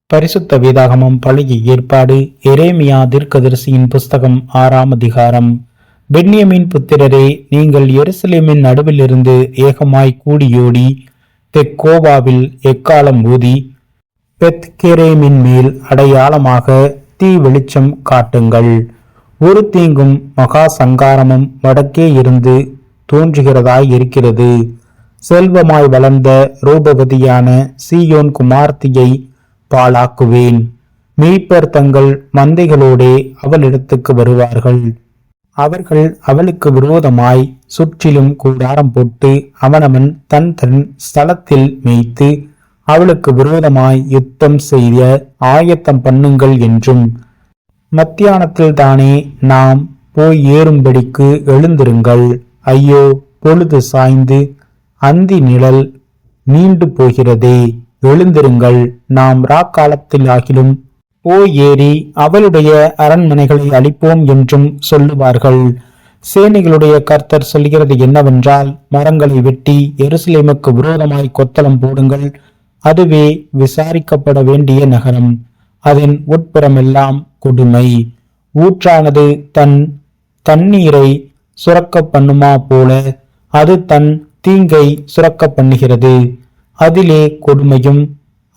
பரிசுத்த வேதாகமம் பழைய ஏற்பாடு எரேமியா தீர்க்கதரிசியின் புஸ்தகம் 6ஆம் அதிகாரம். பென்யமீன் புத்திரரே, நீங்கள் எருசலேமின் நடுவிலிருந்து ஏகமாய் கூடியோடி தெக்கோவாவில் எக்காலம் ஊதி பெத்கெரேமின் மேல் அடையாளமாக தீ வெளிச்சம் காட்டுங்கள். ஒரு தீங்கும் மகா சங்காரமும் வடக்கே இருந்து தோன்றுகிறதாய் இருக்கிறது. செல்வமாய் வளர்ந்த ரூபவதியான சீயோன் குமார்த்தியை பாழாக்குவேன். மீட்பர் தங்கள் மந்தைகளோடே அவளிடத்துக்கு வருவார்கள். அவர்கள் அவளுக்கு விரோதமாய் சுற்றிலும் கூடாரம் போட்டு அவனவன் தன் தன் ஸ்தலத்தில் மேய்த்து அவளுக்கு விரோதமாய் யுத்தம் செய்ய ஆயத்தம் பண்ணுங்கள் என்றும், மத்தியானத்தில் தானே நாம் போய் ஏறும்படிக்கு எழுந்திருங்கள். ஐயோ, பொழுது சாய்ந்து அந்தி நிழல் நீண்டு போகிறதே. எழுந்திருங்கள், நாம் ராக்காலத்தில் ஆகிலும் போய் ஏறி அவளுடைய அரண்மனைகளை அழிப்போம் என்றும் சொல்லுவார்கள். சேனைகளுடைய கர்த்தர் சொல்கிறது என்னவென்றால், மரங்களை வெட்டி எருசலேமுக்கு விரோதமாய் கொத்தளம் போடுங்கள். அதுவே விசாரிக்கப்பட வேண்டிய நகரம். அதன் உட்புறமெல்லாம் கொடுமை. ஊற்றானது தன் தண்ணீரை சுரக்க பண்ணுமா போல அது தன் தீங்கை சுரக்க பண்ணுகிறது. அதிலே கொடுமையும்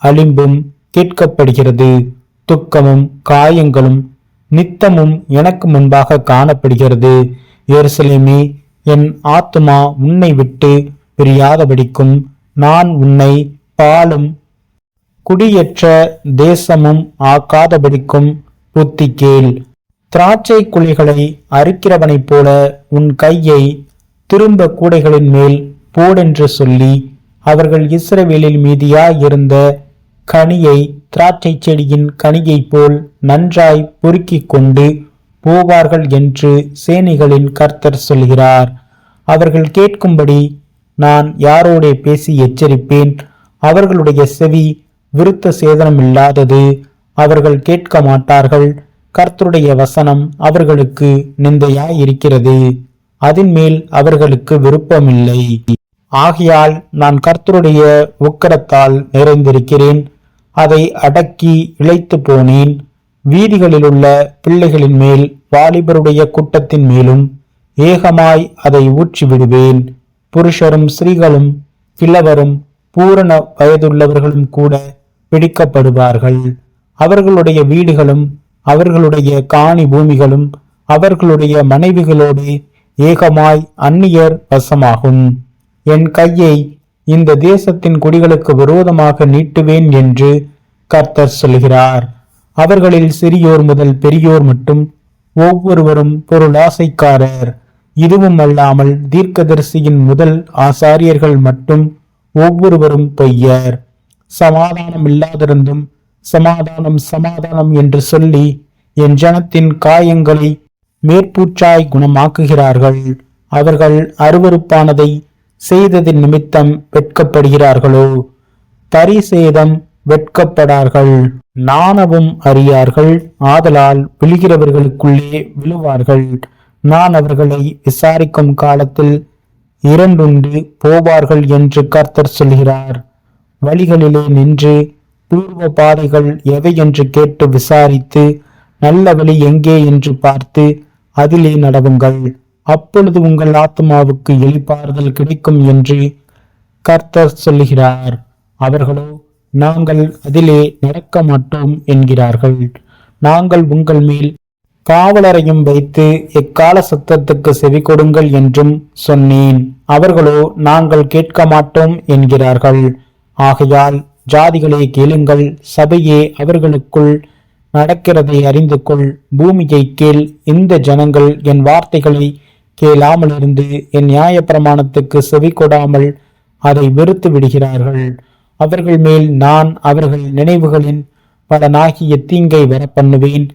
அலிம்பும் கேட்கப்படுகிறது. துக்கமும் காயங்களும் நித்தமும் எனக்கு முன்பாக காணப்படுகிறது. எருசலேமே, என் ஆத்துமா உன்னை விட்டு பிரியாதபடிக்கும் நான் உன்னை பாலும் குடியேற்ற தேசமும் ஆக்காதபடிக்கும் புத்தி கேள். திராட்சை குழிகளை அறுக்கிறவனைப் போல உன் கையை திரும்ப கூடைகளின் மேல் போடென்று சொல்லி, அவர்கள் இஸ்ரவேலில் மீதியாயிருந்த கனியை திராட்சை செடியின் கனியை போல் நன்றாய் பொறுக்கிக் கொண்டு போவார்கள் என்று சேனைகளின் கர்த்தர் சொல்கிறார். அவர்கள் கேட்கும்படி நான் யாரோடே பேசி எச்சரிப்பேன்? அவர்களுடைய செவி விருத்த சேதனம் இல்லாதது. அவர்கள் கேட்க மாட்டார்கள். கர்த்தருடைய வசனம் அவர்களுக்கு நிந்தையாயிருக்கிறது. அதன் மேல் அவர்களுக்கு விருப்பமில்லை. ஆகையால் நான் கர்த்தருடைய உக்கிரத்தால் நிறைந்திருக்கிறேன். அதை அடக்கி இளைத்து போனேன். வீதிகளிலுள்ள பிள்ளைகளின் மேல் வாலிபருடைய கூட்டத்தின் மேலும் ஏகமாய் அதை ஊற்றி விடுவேன். புருஷரும் ஸ்திரீகளும் கிழவரும் பூரண வயதுள்ளவர்களும் கூட பிடிக்கப்படுவார்கள். அவர்களுடைய வீடுகளும் அவர்களுடைய காணி பூமிகளும் அவர்களுடைய மனைவிகளோடு ஏகமாய் அந்நியர் வசமாகும். என் கையை இந்த தேசத்தின் குடிகளுக்கு விரோதமாக நீட்டுவேன் என்று கர்த்தர் சொல்கிறார். அவர்களில் சிறியோர் முதல் பெரியோர் மட்டும் ஒவ்வொருவரும் பொருளாசைக்காரர். இதுவும் அல்லாமல் தீர்க்கதரிசியின் முதல் ஆசாரியர்கள் மட்டும் ஒவ்வொருவரும் பொய்யர். சமாதானம் இல்லாதிருந்தும் சமாதானம் சமாதானம் என்று சொல்லி என் ஜனத்தின் காயங்களை மேற்பூச்சாய் குணமாக்குகிறார்கள். அவர்கள் அருவருப்பானதை செய்ததின் நிமித்தம் வெட்கப்படுகிறார்களோ? பரிசேதம் வெட்கப்படார்கள், நாணவும் அறியார்கள். ஆதலால் விழுகிறவர்களுக்குள்ளே விழுவார்கள். நான் அவர்களை விசாரிக்கும் காலத்தில் இரண்டுண்டு போவார்கள் என்று கர்த்தர் சொல்கிறார். வழிகளிலே நின்று பூர்வ பாதைகள் எவை என்று கேட்டு விசாரித்து நல்ல வழி எங்கே என்று பார்த்து அதிலே நடவுங்கள். அப்பொழுது உங்கள் ஆத்மாவுக்கு இளைப்பாறுதல் கிடைக்கும் என்று கர்த்தர் சொல்லுகிறார். அவர்களோ நாங்கள் அதிலே நடக்க மாட்டோம் என்கிறார்கள். நாங்கள் உங்கள் மேல் காவலரையும் வைத்து எக்கால சத்தத்துக்கு செவி கொடுங்கள் என்றும் சொன்னேன். அவர்களோ நாங்கள் கேட்க மாட்டோம் என்கிறார்கள். ஆகையால் ஜாதிகளே கேளுங்கள், சபையே அவர்களுக்குள் நடக்கிறதை அறிந்து கொள். பூமியை கேள். இந்த ஜனங்கள் என் வார்த்தைகளை கேளாமல் இருந்து என் நியாய பிரமாணத்துக்கு செவி கொடாமல் அதை வெறுத்து விடுகிறார்கள். அவர்கள் மேல் நான் அவர்கள் நினைவுகளின் பலனாகிய தீங்கை வரப்பண்ணுவேன்.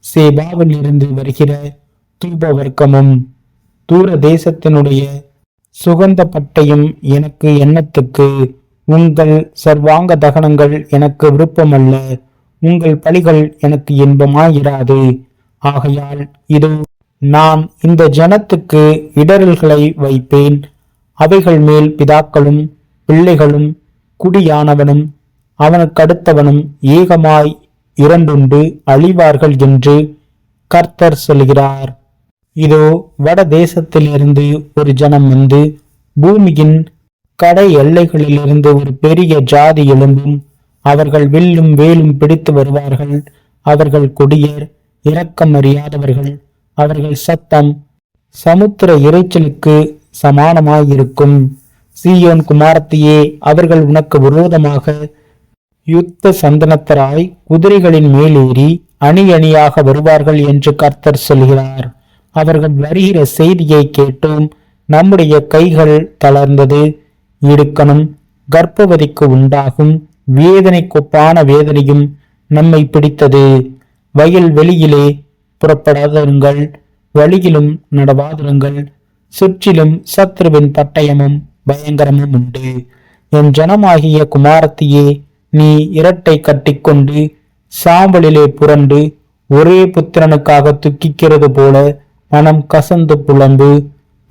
சேபாவில் இருந்து வருகிற தூப வர்க்கமும் தூர தேசத்தினுடைய சுகந்த பட்டையும் எனக்கு எண்ணத்துக்கு. உங்கள் சர்வாங்க தகனங்கள் எனக்கு விருப்பமல்ல. உங்கள் பலிகள் எனக்கு இன்பமாயிராது. ஆகையால் இதோ நான் இந்த ஜனத்துக்கு இடரல்களை வைப்பேன். அவைகள் மேல் பிதாக்களும் பிள்ளைகளும் குடியானவனும் அவனுக்கு அடுத்தவனும் ஏகமாய் இரண்டுண்டு அழிவார்கள் என்று கர்த்தர் சொல்கிறார். இதோ வட தேசத்திலிருந்து ஒரு ஜனம் வந்து பூமியின் கடை எல்லைகளிலிருந்து ஒரு பெரிய ஜாதி எழும்பும். அவர்கள் வில்லும் வேலும் பிடித்து வருவார்கள். அவர்கள் கொடியர், இரக்கம் அறியாதவர்கள். அவர்கள் சத்தம் சமுத்திர இரைச்சலுக்கு சமானமாயிருக்கும். சீயோன் குமாரத்தியே, அவர்கள் உனக்கு விரோதமாக யுத்த சந்தனத்தராய் குதிரைகளின் மேலேறி அணி அணியாக வருவார்கள் என்று கர்த்தர் சொல்கிறார். அவர்கள் வருகிற செய்தியை கேட்டோம். நம்முடைய கைகள் தளர்ந்தது. இடுக்கணும் கர்ப்பவதிக்கு உண்டாகும் வேதனைக்கொப்பான வேதனையும் நம்மை பிடித்தது. வயல் வெளியிலே புறப்படாதிருங்கள், வழியிலும் நடவாதிருங்கள். சுற்றிலும் சத்ருவின் பட்டயமும் பயங்கரமும் உண்டு. என் ஜனமாகிய குமாரத்தியே, நீ இரட்டை கட்டிக்கொண்டு சாம்பலிலே புரண்டு ஒரே புத்திரனுக்காக துக்கிக்கிறது போல மனம் கசந்து புலம்பு.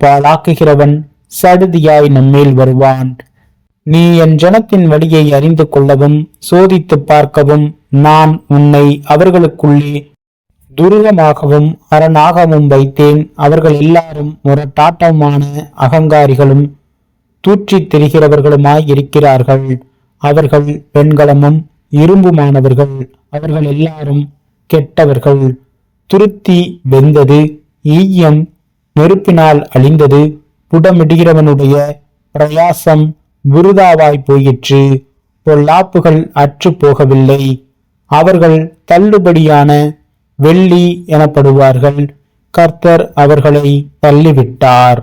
பாழாக்குகிறவன் சடுதியாய் நம்மேல் வருவான். நீ என் ஜனத்தின் வழியை அறிந்து கொள்ளவும் சோதித்து பார்க்கவும் நான் உன்னை அவர்களுக்குள்ளே துருகமாகவும் அரணாகவும் வைத்தேன். அவர்கள் எல்லாரும் முரட்டாட்டமான அகங்காரிகளும் தூற்றித் திரிகிறவர்களுமாய் இருக்கிறார்கள். அவர்கள் வெண்கலமும் இரும்புமானவர்கள். அவர்கள் எல்லாரும் கெட்டவர்கள். துருத்தி வெந்தது, ஈயம் நெருப்பினால் அழிந்தது. புடமிடுகிறவனுடைய பிரயாசம் விருதாவாய் போயிற்று. பொல்லாப்புகள் அற்று போகவில்லை. அவர்கள் தள்ளுபடியான வெள்ளி எனப்படுவார்கள். கர்த்தர் அவர்களை தள்ளிவிட்டார்.